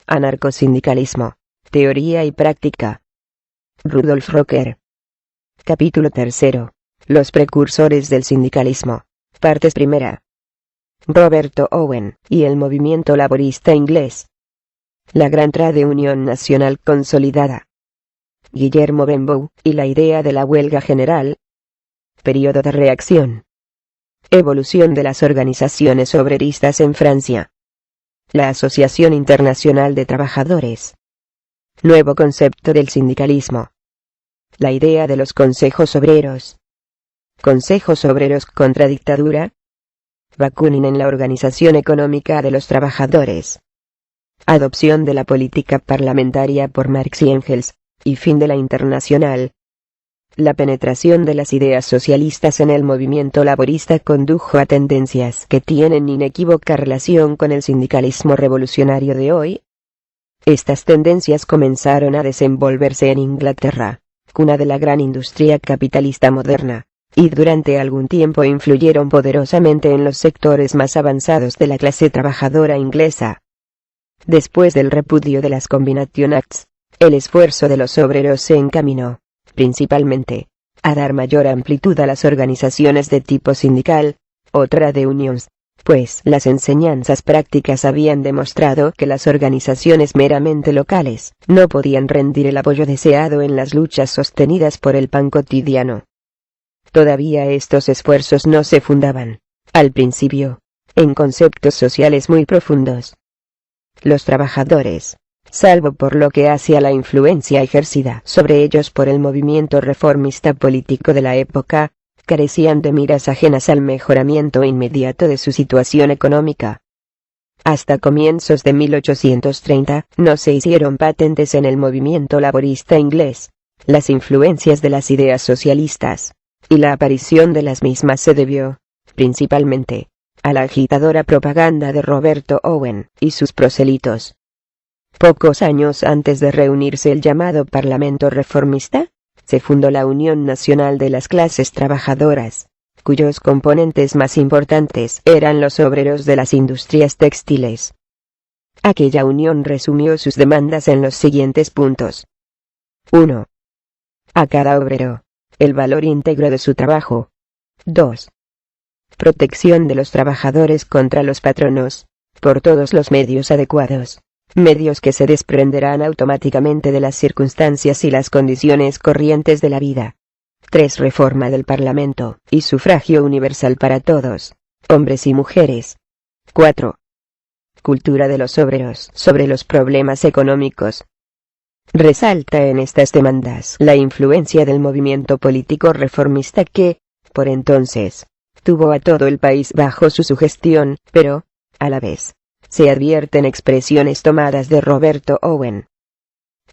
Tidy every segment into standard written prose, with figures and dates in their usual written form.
Anarcosindicalismo, teoría y práctica. Rudolf Rocker. Capítulo 3. Los precursores del sindicalismo. Partes primera. Roberto Owen y el movimiento laborista inglés. La Gran Trade Unión Nacional consolidada. Guillermo Benbow y la idea de la huelga general. Periodo de reacción. Evolución de las organizaciones obreristas en Francia. La Asociación Internacional de Trabajadores. Nuevo concepto del sindicalismo. La idea de los consejos obreros. Consejos obreros contra dictadura. Bakunin en la organización económica de los trabajadores. Adopción de la política parlamentaria por Marx y Engels, y fin de la Internacional. La penetración de las ideas socialistas en el movimiento laborista condujo a tendencias que tienen inequívoca relación con el sindicalismo revolucionario de hoy. Estas tendencias comenzaron a desenvolverse en Inglaterra, cuna de la gran industria capitalista moderna, y durante algún tiempo influyeron poderosamente en los sectores más avanzados de la clase trabajadora inglesa. Después del repudio de las Combination Acts, el esfuerzo de los obreros se encaminó, principalmente, a dar mayor amplitud a las organizaciones de tipo sindical, o trade unions, pues las enseñanzas prácticas habían demostrado que las organizaciones meramente locales no podían rendir el apoyo deseado en las luchas sostenidas por el pan cotidiano. Todavía estos esfuerzos no se fundaban, al principio, en conceptos sociales muy profundos. Los trabajadores, salvo por lo que hace a la influencia ejercida sobre ellos por el movimiento reformista político de la época, carecían de miras ajenas al mejoramiento inmediato de su situación económica. Hasta comienzos de 1830, no se hicieron patentes en el movimiento laborista inglés las influencias de las ideas socialistas, y la aparición de las mismas se debió, principalmente, a la agitadora propaganda de Roberto Owen y sus prosélitos. Pocos años antes de reunirse el llamado Parlamento Reformista, se fundó la Unión Nacional de las Clases Trabajadoras, cuyos componentes más importantes eran los obreros de las industrias textiles. Aquella unión resumió sus demandas en los siguientes puntos. 1. A cada obrero, el valor íntegro de su trabajo. 2. Protección de los trabajadores contra los patronos, por todos los medios adecuados. Medios que se desprenderán automáticamente de las circunstancias y las condiciones corrientes de la vida. 3. Reforma del Parlamento, y sufragio universal para todos, hombres y mujeres. 4. Cultura de los obreros sobre los problemas económicos. Resalta en estas demandas la influencia del movimiento político reformista que, por entonces, tuvo a todo el país bajo su sugestión, pero, a la vez, se advierten expresiones tomadas de Roberto Owen.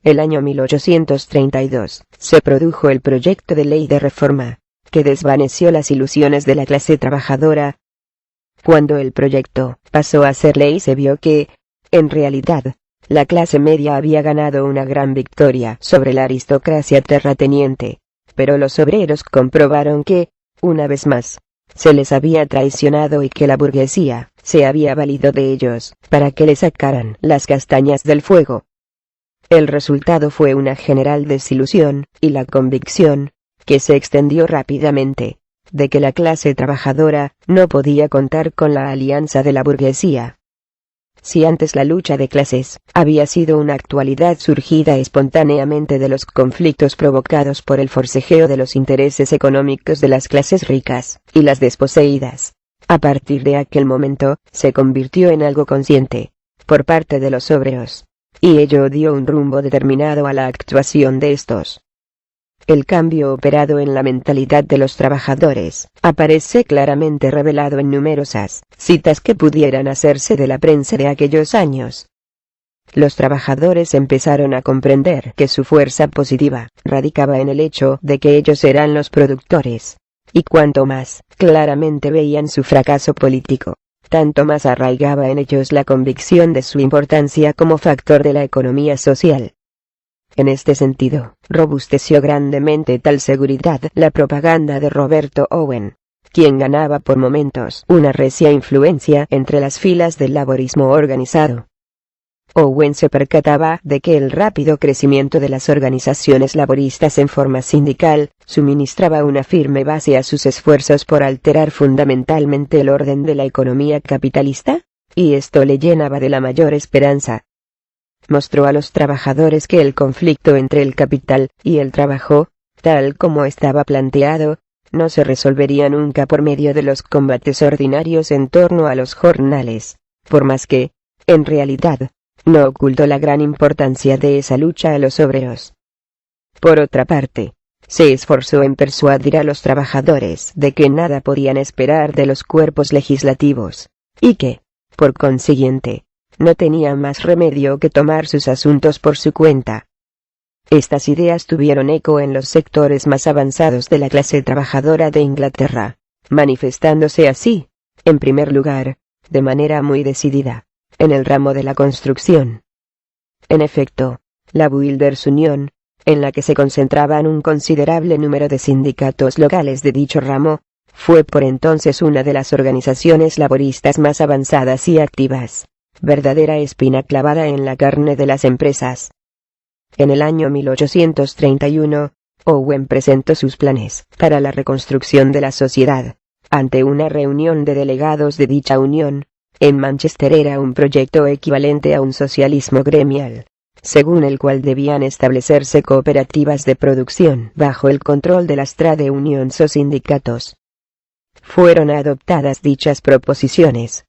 El año 1832, se produjo el proyecto de ley de reforma, que desvaneció las ilusiones de la clase trabajadora. Cuando el proyecto pasó a ser ley se vio que, en realidad, la clase media había ganado una gran victoria sobre la aristocracia terrateniente, pero los obreros comprobaron que, una vez más, se les había traicionado y que la burguesía se había valido de ellos para que le sacaran las castañas del fuego. El resultado fue una general desilusión, y la convicción, que se extendió rápidamente, de que la clase trabajadora no podía contar con la alianza de la burguesía. Si antes la lucha de clases había sido una actualidad surgida espontáneamente de los conflictos provocados por el forcejeo de los intereses económicos de las clases ricas y las desposeídas, a partir de aquel momento se convirtió en algo consciente, por parte de los obreros, y ello dio un rumbo determinado a la actuación de estos. El cambio operado en la mentalidad de los trabajadores aparece claramente revelado en numerosas citas que pudieran hacerse de la prensa de aquellos años. Los trabajadores empezaron a comprender que su fuerza positiva radicaba en el hecho de que ellos eran los productores, y cuanto más claramente veían su fracaso político, tanto más arraigaba en ellos la convicción de su importancia como factor de la economía social. En este sentido, robusteció grandemente tal seguridad la propaganda de Roberto Owen, quien ganaba por momentos una recia influencia entre las filas del laborismo organizado. Owen se percataba de que el rápido crecimiento de las organizaciones laboristas en forma sindical suministraba una firme base a sus esfuerzos por alterar fundamentalmente el orden de la economía capitalista, y esto le llenaba de la mayor esperanza. Mostró a los trabajadores que el conflicto entre el capital y el trabajo, tal como estaba planteado, no se resolvería nunca por medio de los combates ordinarios en torno a los jornales, por más que, en realidad, no ocultó la gran importancia de esa lucha a los obreros. Por otra parte, se esforzó en persuadir a los trabajadores de que nada podían esperar de los cuerpos legislativos, y que, por consiguiente, no tenían más remedio que tomar sus asuntos por su cuenta. Estas ideas tuvieron eco en los sectores más avanzados de la clase trabajadora de Inglaterra, manifestándose así, en primer lugar, de manera muy decidida, en el ramo de la construcción. En efecto, la Builders Union, en la que se concentraban un considerable número de sindicatos locales de dicho ramo, fue por entonces una de las organizaciones laboristas más avanzadas y activas, verdadera espina clavada en la carne de las empresas. En el año 1831, Owen presentó sus planes para la reconstrucción de la sociedad, ante una reunión de delegados de dicha unión. En Manchester era un proyecto equivalente a un socialismo gremial, según el cual debían establecerse cooperativas de producción bajo el control de las trade unions o sindicatos. Fueron adoptadas dichas proposiciones.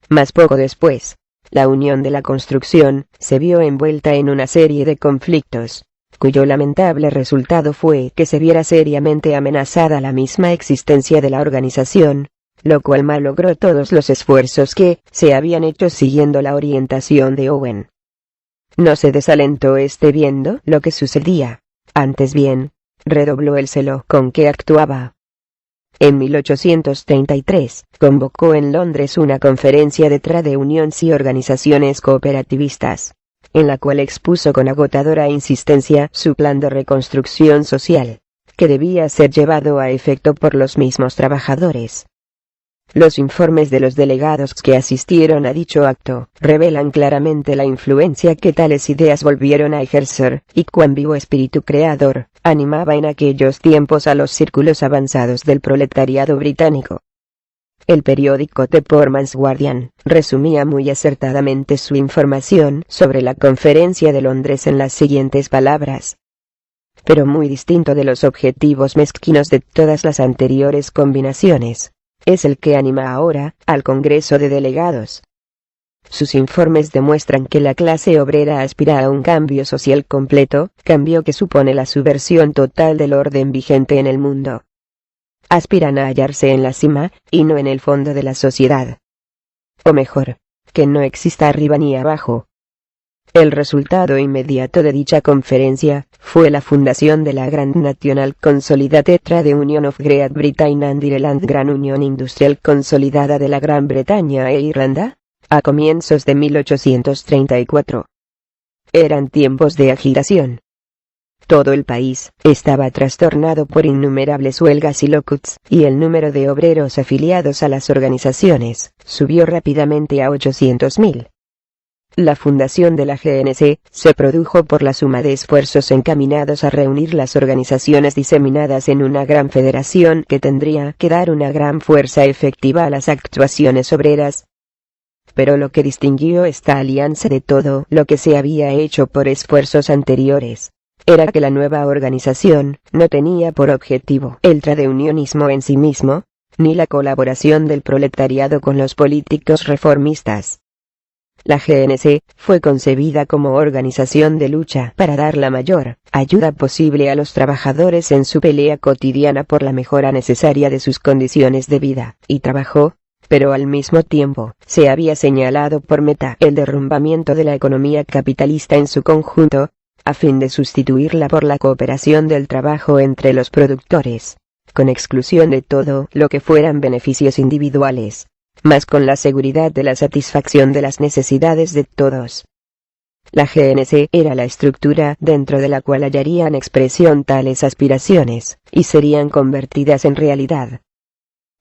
Mas poco después, la Unión de la Construcción se vio envuelta en una serie de conflictos, cuyo lamentable resultado fue que se viera seriamente amenazada la misma existencia de la organización, lo cual malogró todos los esfuerzos que se habían hecho siguiendo la orientación de Owen. No se desalentó viendo lo que sucedía, antes bien, redobló el celo con que actuaba. En 1833, convocó en Londres una conferencia de trade unions y organizaciones cooperativistas, en la cual expuso con agotadora insistencia su plan de reconstrucción social, que debía ser llevado a efecto por los mismos trabajadores. Los informes de los delegados que asistieron a dicho acto revelan claramente la influencia que tales ideas volvieron a ejercer, y cuán vivo espíritu creador animaba en aquellos tiempos a los círculos avanzados del proletariado británico. El periódico The Poor Man's Guardian resumía muy acertadamente su información sobre la conferencia de Londres en las siguientes palabras: pero muy distinto de los objetivos mezquinos de todas las anteriores combinaciones, es el que anima ahora al Congreso de Delegados. Sus informes demuestran que la clase obrera aspira a un cambio social completo, cambio que supone la subversión total del orden vigente en el mundo. Aspiran a hallarse en la cima, y no en el fondo de la sociedad. O mejor, que no exista arriba ni abajo. El resultado inmediato de dicha conferencia fue la fundación de la Grand National Consolidated Trade Union of Great Britain and Ireland, Gran Unión Industrial Consolidada de la Gran Bretaña e Irlanda, a comienzos de 1834. Eran tiempos de agitación. Todo el país estaba trastornado por innumerables huelgas y lockuts, y el número de obreros afiliados a las organizaciones subió rápidamente a 800.000. La fundación de la GNC se produjo por la suma de esfuerzos encaminados a reunir las organizaciones diseminadas en una gran federación que tendría que dar una gran fuerza efectiva a las actuaciones obreras. Pero lo que distinguió esta alianza de todo lo que se había hecho por esfuerzos anteriores, era que la nueva organización no tenía por objetivo el tradeunionismo en sí mismo, ni la colaboración del proletariado con los políticos reformistas. La GNC fue concebida como organización de lucha para dar la mayor ayuda posible a los trabajadores en su pelea cotidiana por la mejora necesaria de sus condiciones de vida y trabajo, pero al mismo tiempo se había señalado por meta el derrumbamiento de la economía capitalista en su conjunto, a fin de sustituirla por la cooperación del trabajo entre los productores, con exclusión de todo lo que fueran beneficios individuales, mas con la seguridad de la satisfacción de las necesidades de todos. La GNC era la estructura dentro de la cual hallarían expresión tales aspiraciones, y serían convertidas en realidad.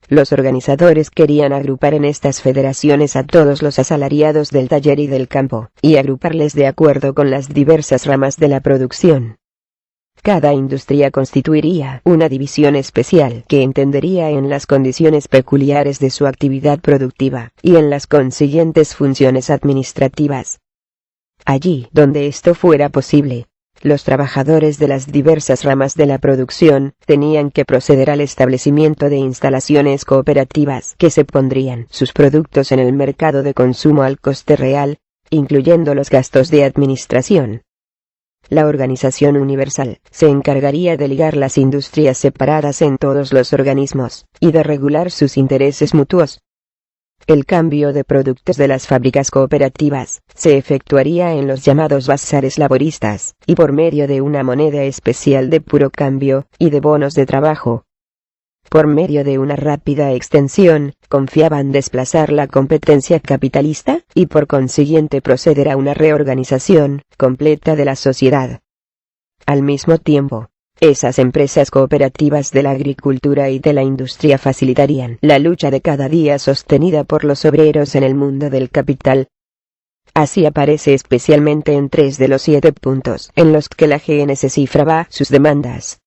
Los organizadores querían agrupar en estas federaciones a todos los asalariados del taller y del campo, y agruparles de acuerdo con las diversas ramas de la producción. Cada industria constituiría una división especial que entendería en las condiciones peculiares de su actividad productiva, y en las consiguientes funciones administrativas. Allí donde esto fuera posible, los trabajadores de las diversas ramas de la producción tenían que proceder al establecimiento de instalaciones cooperativas que se pondrían sus productos en el mercado de consumo al coste real, incluyendo los gastos de administración. La Organización Universal se encargaría de ligar las industrias separadas en todos los organismos, y de regular sus intereses mutuos. El cambio de productos de las fábricas cooperativas se efectuaría en los llamados bazares laboristas, y por medio de una moneda especial de puro cambio, y de bonos de trabajo. Por medio de una rápida extensión, confiaban desplazar la competencia capitalista, y por consiguiente proceder a una reorganización completa de la sociedad. Al mismo tiempo, esas empresas cooperativas de la agricultura y de la industria facilitarían la lucha de cada día sostenida por los obreros en el mundo del capital. Así aparece especialmente en 3 de los 7 puntos en los que la GNC cifraba sus demandas.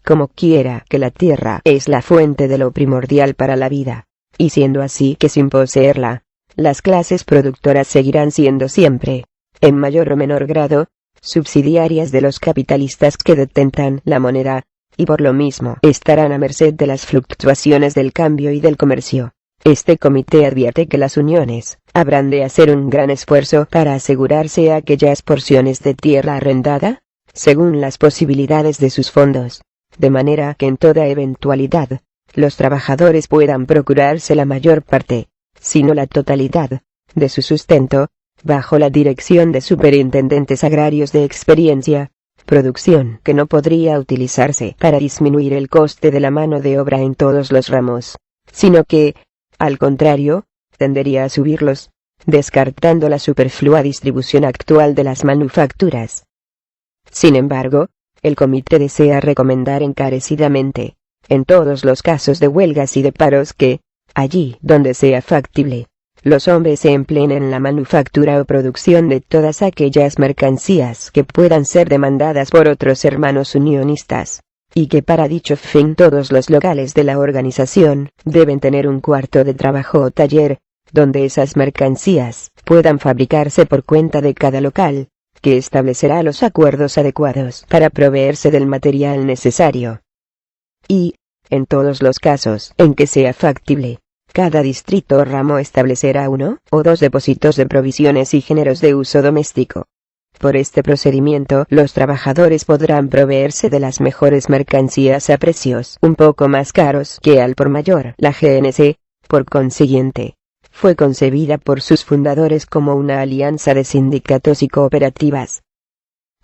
Como quiera que la tierra es la fuente de lo primordial para la vida, y siendo así que sin poseerla, las clases productoras seguirán siendo siempre, en mayor o menor grado, subsidiarias de los capitalistas que detentan la moneda, y por lo mismo estarán a merced de las fluctuaciones del cambio y del comercio. Este comité advierte que las uniones habrán de hacer un gran esfuerzo para asegurarse aquellas porciones de tierra arrendada, según las posibilidades de sus fondos, de manera que en toda eventualidad, los trabajadores puedan procurarse la mayor parte, si no la totalidad, de su sustento, bajo la dirección de superintendentes agrarios de experiencia, producción que no podría utilizarse para disminuir el coste de la mano de obra en todos los ramos, sino que, al contrario, tendería a subirlos, descartando la superflua distribución actual de las manufacturas. Sin embargo, el comité desea recomendar encarecidamente, en todos los casos de huelgas y de paros que, allí donde sea factible, los hombres se empleen en la manufactura o producción de todas aquellas mercancías que puedan ser demandadas por otros hermanos unionistas, y que para dicho fin todos los locales de la organización deben tener un cuarto de trabajo o taller, donde esas mercancías puedan fabricarse por cuenta de cada local, que establecerá los acuerdos adecuados para proveerse del material necesario. Y, en todos los casos en que sea factible, cada distrito o ramo establecerá 1 o 2 depósitos de provisiones y géneros de uso doméstico. Por este procedimiento, los trabajadores podrán proveerse de las mejores mercancías a precios un poco más caros que al por mayor. La GNC, por consiguiente, fue concebida por sus fundadores como una alianza de sindicatos y cooperativas.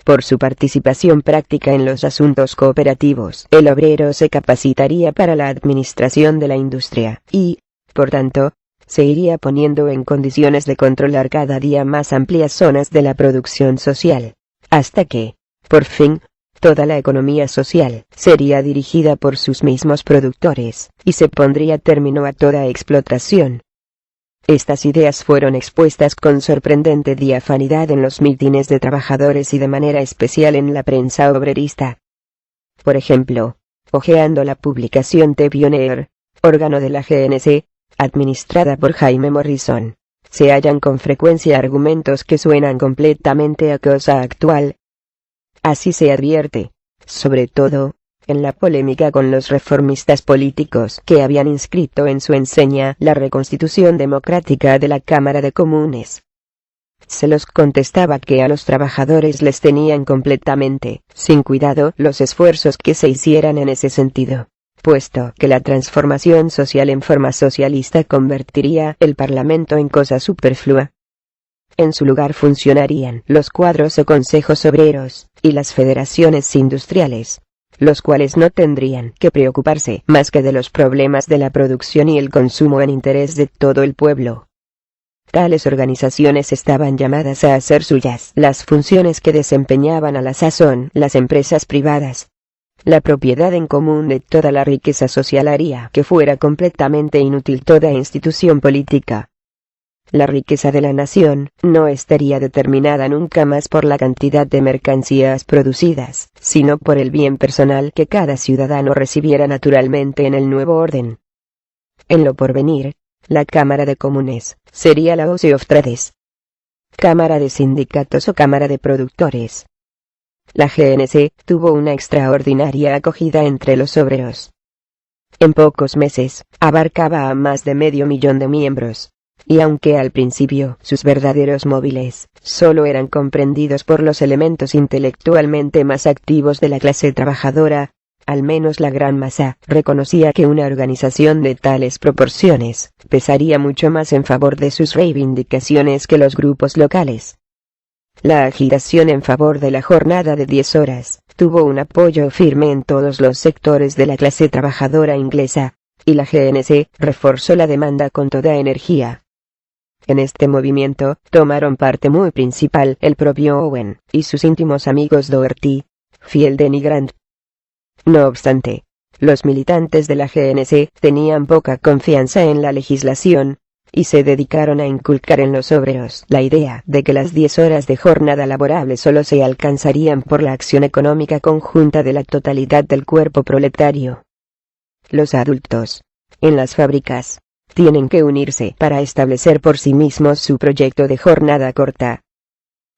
Por su participación práctica en los asuntos cooperativos, el obrero se capacitaría para la administración de la industria, y, por tanto, se iría poniendo en condiciones de controlar cada día más amplias zonas de la producción social, hasta que, por fin, toda la economía social sería dirigida por sus mismos productores, y se pondría término a toda explotación. Estas ideas fueron expuestas con sorprendente diafanidad en los mítines de trabajadores y de manera especial en la prensa obrerista. Por ejemplo, hojeando la publicación The Pioneer, órgano de la GNC, administrada por Jaime Morrison, se hallan con frecuencia argumentos que suenan completamente a cosa actual. Así se advierte, sobre todo, en la polémica con los reformistas políticos que habían inscrito en su enseña la reconstitución democrática de la Cámara de Comunes. Se los contestaba que a los trabajadores les tenían completamente sin cuidado los esfuerzos que se hicieran en ese sentido, puesto que la transformación social en forma socialista convertiría el Parlamento en cosa superflua. En su lugar funcionarían los cuadros o consejos obreros, y las federaciones industriales, los cuales no tendrían que preocuparse más que de los problemas de la producción y el consumo en interés de todo el pueblo. Tales organizaciones estaban llamadas a hacer suyas las funciones que desempeñaban a la sazón las empresas privadas. La propiedad en común de toda la riqueza social haría que fuera completamente inútil toda institución política. La riqueza de la nación no estaría determinada nunca más por la cantidad de mercancías producidas, sino por el bien personal que cada ciudadano recibiera naturalmente en el nuevo orden. En lo porvenir, la Cámara de Comunes sería la House of Trades, Cámara de Sindicatos o Cámara de Productores. La GNC tuvo una extraordinaria acogida entre los obreros. En pocos meses, abarcaba a más de 500.000 de miembros. Y aunque al principio sus verdaderos móviles solo eran comprendidos por los elementos intelectualmente más activos de la clase trabajadora, al menos la gran masa reconocía que una organización de tales proporciones pesaría mucho más en favor de sus reivindicaciones que los grupos locales. La agitación en favor de la jornada de 10 horas tuvo un apoyo firme en todos los sectores de la clase trabajadora inglesa, y la GNC reforzó la demanda con toda energía. En este movimiento tomaron parte muy principal el propio Owen y sus íntimos amigos Doherty, Fielden y Grant. No obstante, los militantes de la GNC tenían poca confianza en la legislación, y se dedicaron a inculcar en los obreros la idea de que las 10 horas de jornada laborable solo se alcanzarían por la acción económica conjunta de la totalidad del cuerpo proletario. Los adultos, en las fábricas, tienen que unirse para establecer por sí mismos su proyecto de jornada corta.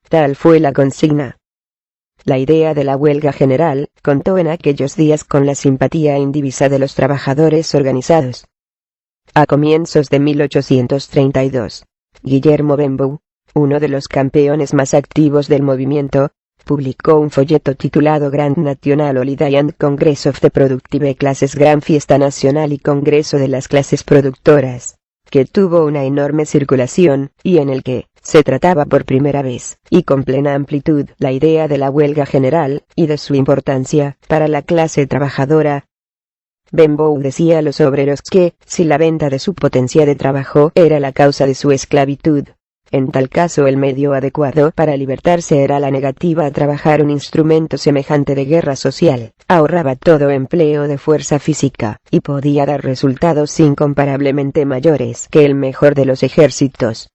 Tal fue la consigna. La idea de la huelga general contó en aquellos días con la simpatía indivisa de los trabajadores organizados. A comienzos de 1832, Guillermo Benbow, uno de los campeones más activos del movimiento, publicó un folleto titulado Grand National Holiday and Congress of the Productive Classes, Gran Fiesta Nacional y Congreso de las Clases Productoras, que tuvo una enorme circulación, y en el que se trataba por primera vez, y con plena amplitud, la idea de la huelga general, y de su importancia para la clase trabajadora. Benbow decía a los obreros que, si la venta de su potencia de trabajo era la causa de su esclavitud, en tal caso el medio adecuado para libertarse era la negativa a trabajar, un instrumento semejante de guerra social, ahorraba todo empleo de fuerza física, y podía dar resultados incomparablemente mayores que el mejor de los ejércitos.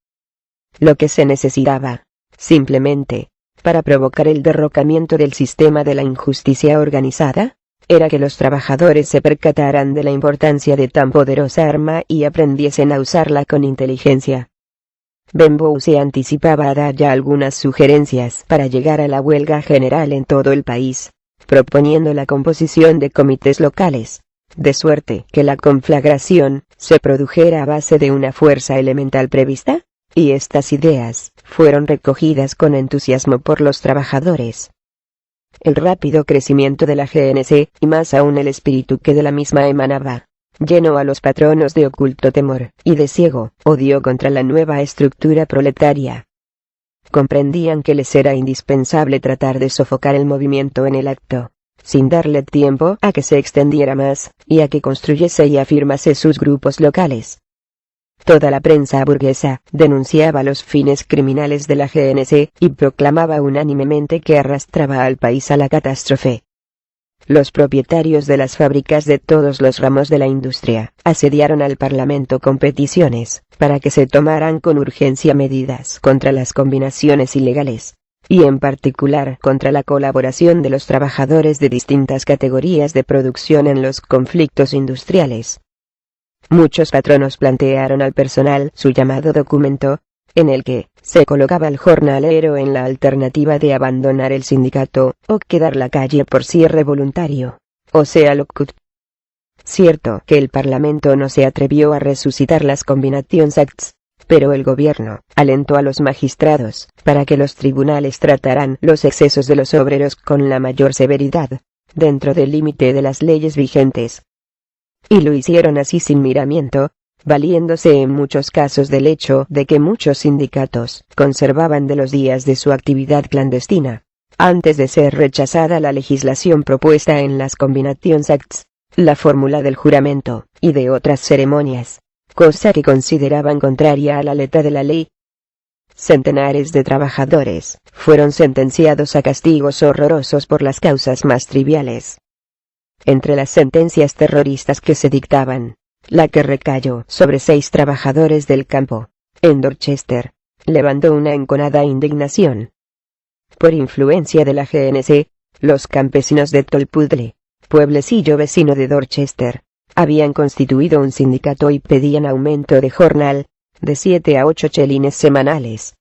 Lo que se necesitaba, simplemente, para provocar el derrocamiento del sistema de la injusticia organizada, era que los trabajadores se percataran de la importancia de tan poderosa arma y aprendiesen a usarla con inteligencia. Benbow se anticipaba a dar ya algunas sugerencias para llegar a la huelga general en todo el país, proponiendo la composición de comités locales, de suerte que la conflagración se produjera a base de una fuerza elemental prevista, y estas ideas fueron recogidas con entusiasmo por los trabajadores. El rápido crecimiento de la GNC, y más aún el espíritu que de la misma emanaba, llenó a los patronos de oculto temor y de ciego odio contra la nueva estructura proletaria. Comprendían que les era indispensable tratar de sofocar el movimiento en el acto, sin darle tiempo a que se extendiera más, y a que construyese y afirmase sus grupos locales. Toda la prensa burguesa denunciaba los fines criminales de la GNC y proclamaba unánimemente que arrastraba al país a la catástrofe. Los propietarios de las fábricas de todos los ramos de la industria asediaron al Parlamento con peticiones para que se tomaran con urgencia medidas contra las combinaciones ilegales, y en particular contra la colaboración de los trabajadores de distintas categorías de producción en los conflictos industriales. Muchos patronos plantearon al personal su llamado documento, en el que se colocaba al jornalero en la alternativa de abandonar el sindicato, o quedar la calle por cierre voluntario, o sea lockout. Cierto que el Parlamento no se atrevió a resucitar las Combinations Acts, pero el gobierno alentó a los magistrados para que los tribunales trataran los excesos de los obreros con la mayor severidad, dentro del límite de las leyes vigentes. Y lo hicieron así sin miramiento, valiéndose en muchos casos del hecho de que muchos sindicatos conservaban de los días de su actividad clandestina, antes de ser rechazada la legislación propuesta en las Combinations Acts, la fórmula del juramento, y de otras ceremonias, cosa que consideraban contraria a la letra de la ley. Centenares de trabajadores fueron sentenciados a castigos horrorosos por las causas más triviales. entre las sentencias terroristas que se dictaban, la que recayó sobre 6 trabajadores del campo, en Dorchester, levantó una enconada indignación. Por influencia de la GNC, los campesinos de Tolpuddle, pueblecillo vecino de Dorchester, habían constituido un sindicato y pedían aumento de jornal, de 7 a 8 chelines semanales.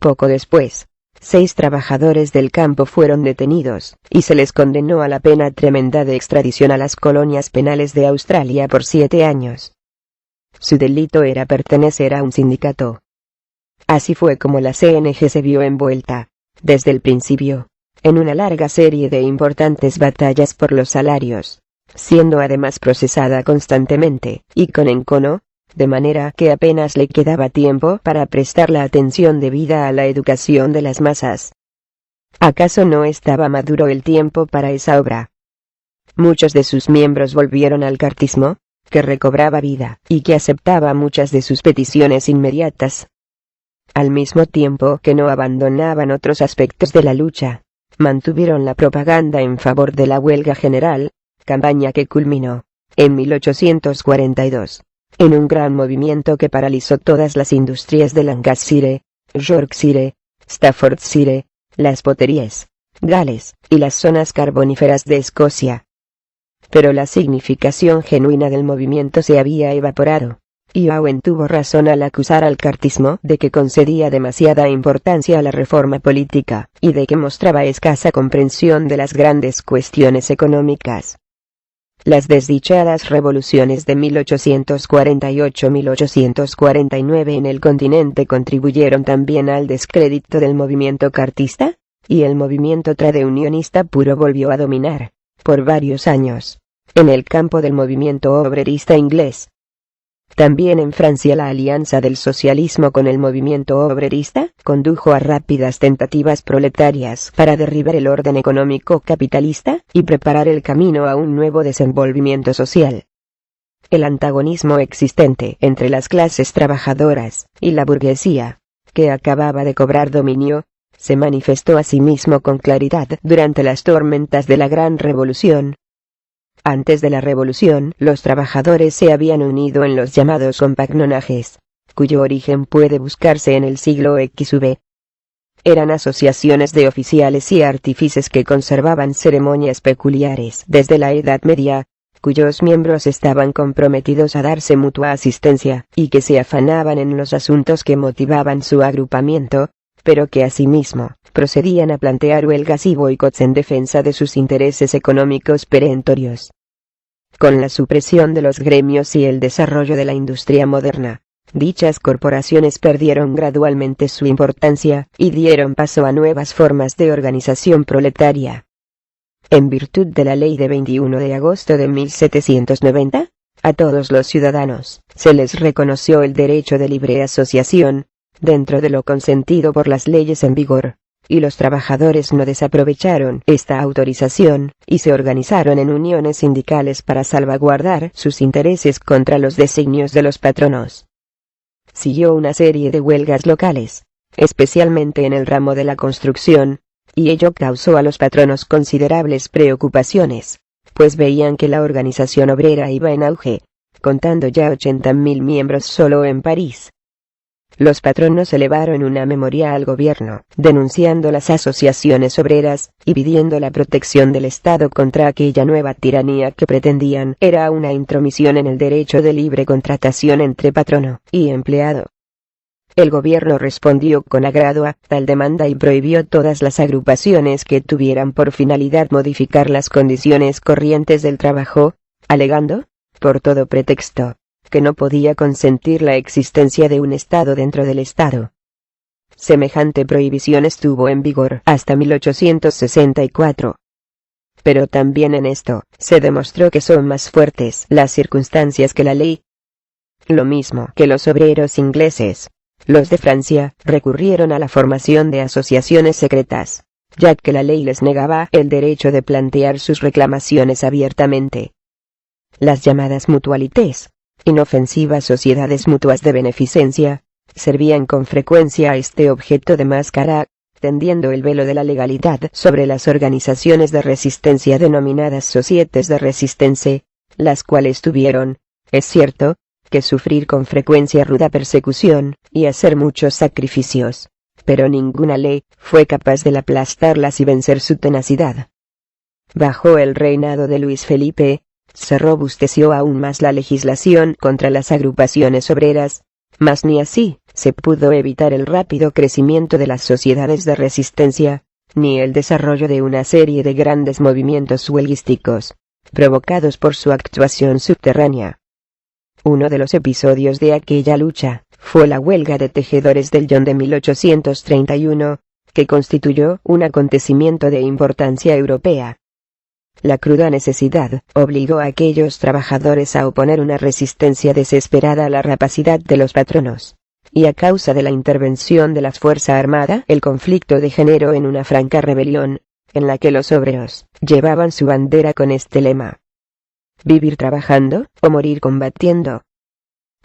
Poco después, 6 trabajadores del campo fueron detenidos, y se les condenó a la pena tremenda de extradición a las colonias penales de Australia por 7 años. Su delito era pertenecer a un sindicato. Así fue como la CNG se vio envuelta, desde el principio, en una larga serie de importantes batallas por los salarios, siendo además procesada constantemente, y con encono, de manera que apenas le quedaba tiempo para prestar la atención debida a la educación de las masas. ¿Acaso no estaba maduro el tiempo para esa obra? Muchos de sus miembros volvieron al cartismo, que recobraba vida, y que aceptaba muchas de sus peticiones inmediatas. Al mismo tiempo que no abandonaban otros aspectos de la lucha, mantuvieron la propaganda en favor de la huelga general, campaña que culminó, en 1842, en un gran movimiento que paralizó todas las industrias de Lancashire, Yorkshire, Staffordshire, las poterías, Gales, y las zonas carboníferas de Escocia. Pero la significación genuina del movimiento se había evaporado, y Owen tuvo razón al acusar al cartismo de que concedía demasiada importancia a la reforma política, y de que mostraba escasa comprensión de las grandes cuestiones económicas. Las desdichadas revoluciones de 1848-1849 en el continente contribuyeron también al descrédito del movimiento cartista, y el movimiento tradeunionista puro volvió a dominar, por varios años, en el campo del movimiento obrerista inglés. También en Francia la alianza del socialismo con el movimiento obrerista condujo a rápidas tentativas proletarias para derribar el orden económico capitalista y preparar el camino a un nuevo desenvolvimiento social. El antagonismo existente entre las clases trabajadoras y la burguesía, que acababa de cobrar dominio, se manifestó asimismo con claridad durante las tormentas de la Gran Revolución. Antes de la Revolución, los trabajadores se habían unido en los llamados compagnonages, cuyo origen puede buscarse en el siglo XV. Eran asociaciones de oficiales y artífices que conservaban ceremonias peculiares desde la Edad Media, cuyos miembros estaban comprometidos a darse mutua asistencia, y que se afanaban en los asuntos que motivaban su agrupamiento, pero que asimismo procedían a plantear huelgas y boicots en defensa de sus intereses económicos perentorios. Con la supresión de los gremios y el desarrollo de la industria moderna, dichas corporaciones perdieron gradualmente su importancia, y dieron paso a nuevas formas de organización proletaria. En virtud de la ley de 21 de agosto de 1790, a todos los ciudadanos se les reconoció el derecho de libre asociación, dentro de lo consentido por las leyes en vigor, y los trabajadores no desaprovecharon esta autorización, y se organizaron en uniones sindicales para salvaguardar sus intereses contra los designios de los patronos. Siguió una serie de huelgas locales, especialmente en el ramo de la construcción, y ello causó a los patronos considerables preocupaciones, pues veían que la organización obrera iba en auge, contando ya 80.000 miembros solo en París. Los patronos elevaron una memoria al gobierno, denunciando las asociaciones obreras, y pidiendo la protección del Estado contra aquella nueva tiranía que pretendían era una intromisión en el derecho de libre contratación entre patrono y empleado. El gobierno respondió con agrado a tal demanda y prohibió todas las agrupaciones que tuvieran por finalidad modificar las condiciones corrientes del trabajo, alegando, por todo pretexto, que no podía consentir la existencia de un Estado dentro del Estado. Semejante prohibición estuvo en vigor hasta 1864. Pero también en esto, se demostró que son más fuertes las circunstancias que la ley. Lo mismo que los obreros ingleses, los de Francia recurrieron a la formación de asociaciones secretas, ya que la ley les negaba el derecho de plantear sus reclamaciones abiertamente. Las llamadas mutualités, inofensivas sociedades mutuas de beneficencia, servían con frecuencia a este objeto de máscara, extendiendo el velo de la legalidad sobre las organizaciones de resistencia denominadas Societés de Resistance, las cuales tuvieron, es cierto, que sufrir con frecuencia ruda persecución, y hacer muchos sacrificios, pero ninguna ley fue capaz de aplastarlas y vencer su tenacidad. Bajo el reinado de Luis Felipe, se robusteció aún más la legislación contra las agrupaciones obreras, mas ni así se pudo evitar el rápido crecimiento de las sociedades de resistencia, ni el desarrollo de una serie de grandes movimientos huelguísticos, provocados por su actuación subterránea. Uno de los episodios de aquella lucha fue la huelga de tejedores del Lyon de 1831, que constituyó un acontecimiento de importancia europea. La cruda necesidad obligó a aquellos trabajadores a oponer una resistencia desesperada a la rapacidad de los patronos, y a causa de la intervención de la fuerza armada, el conflicto degeneró en una franca rebelión, en la que los obreros llevaban su bandera con este lema: vivir trabajando, o morir combatiendo.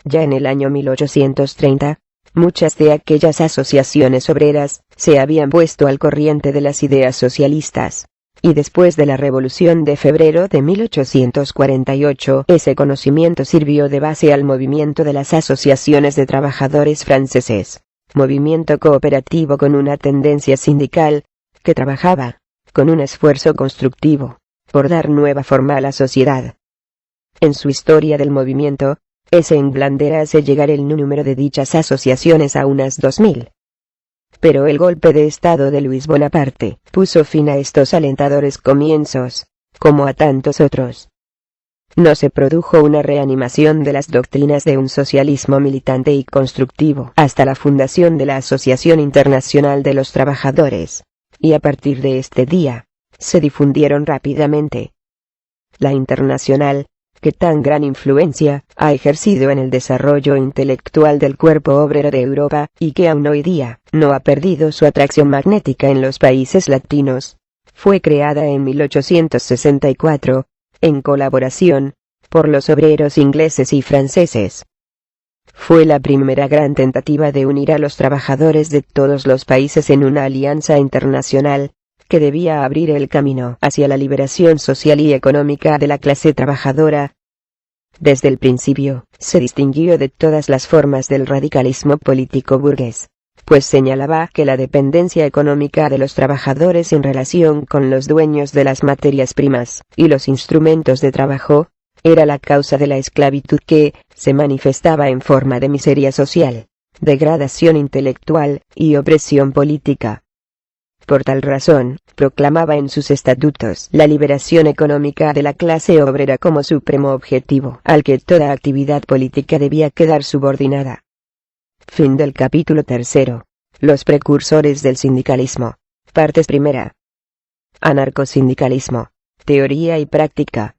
Ya en el año 1830, muchas de aquellas asociaciones obreras se habían puesto al corriente de las ideas socialistas, y después de la Revolución de Febrero de 1848, ese conocimiento sirvió de base al movimiento de las asociaciones de trabajadores franceses, movimiento cooperativo con una tendencia sindical, que trabajaba, con un esfuerzo constructivo, por dar nueva forma a la sociedad. En su historia del movimiento, Englander hace llegar el número de dichas asociaciones a unas 2000. Pero el golpe de Estado de Luis Bonaparte puso fin a estos alentadores comienzos, como a tantos otros. No se produjo una reanimación de las doctrinas de un socialismo militante y constructivo hasta la fundación de la Asociación Internacional de los Trabajadores, y a partir de este día, se difundieron rápidamente. La Internacional, que tan gran influencia ha ejercido en el desarrollo intelectual del cuerpo obrero de Europa, y que aún hoy día no ha perdido su atracción magnética en los países latinos, fue creada en 1864, en colaboración, por los obreros ingleses y franceses. Fue la primera gran tentativa de unir a los trabajadores de todos los países en una alianza internacional, que debía abrir el camino hacia la liberación social y económica de la clase trabajadora. Desde el principio, se distinguió de todas las formas del radicalismo político burgués, pues señalaba que la dependencia económica de los trabajadores en relación con los dueños de las materias primas y los instrumentos de trabajo, era la causa de la esclavitud que se manifestaba en forma de miseria social, degradación intelectual y opresión política. Por tal razón, proclamaba en sus estatutos la liberación económica de la clase obrera como supremo objetivo al que toda actividad política debía quedar subordinada. Fin del capítulo 3. Los precursores del sindicalismo. Partes primera. Anarcosindicalismo. Teoría y práctica.